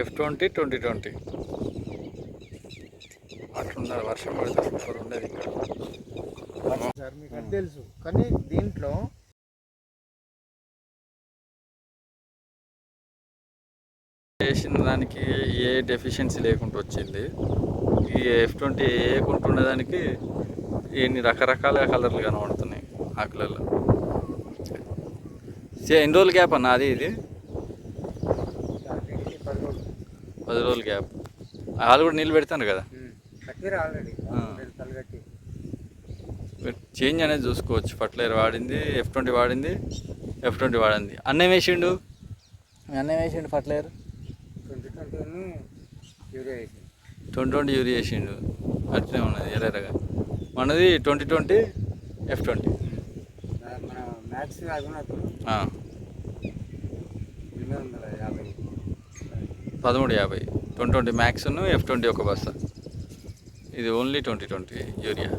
F20 2020 అట్లున్నది. వర్షం పడితే super ఉండేది ఇక్కడ. సార్ మీకు అది తెలుసు, కానీ దీంట్లో చేసిన దానికి ఏ డెఫిషియన్సీ లేకుండా వచ్చింది. ఈ F20 వేయకుండా దానికి ఎన్ని రకరకాల కలర్లు కనబడుతున్నాయి ఆకులలో. ఎన్ని రోజులు గ్యాప్ అన్న అది ఇది? 10 రోజులు గ్యాప్. వాళ్ళు కూడా నీళ్ళు పెడతాను కదా, చేంజ్ అనేది చూసుకోవచ్చు. ఫర్టిలైజర్ వాడింది, F20 వాడింది, F20 వాడింది. అన్నం వేసిండు, అన్నం వేసిండు ఫర్టిలైజర్ 2020 యూరియా వేసిండు. అట్లనే ఉన్నది ఎర్రగా. మనది 2020 F20. 1350 2020 మ్యాక్స్ను F20 ఒక బస్తా. ఇది ఓన్లీ 2020 యూరియా.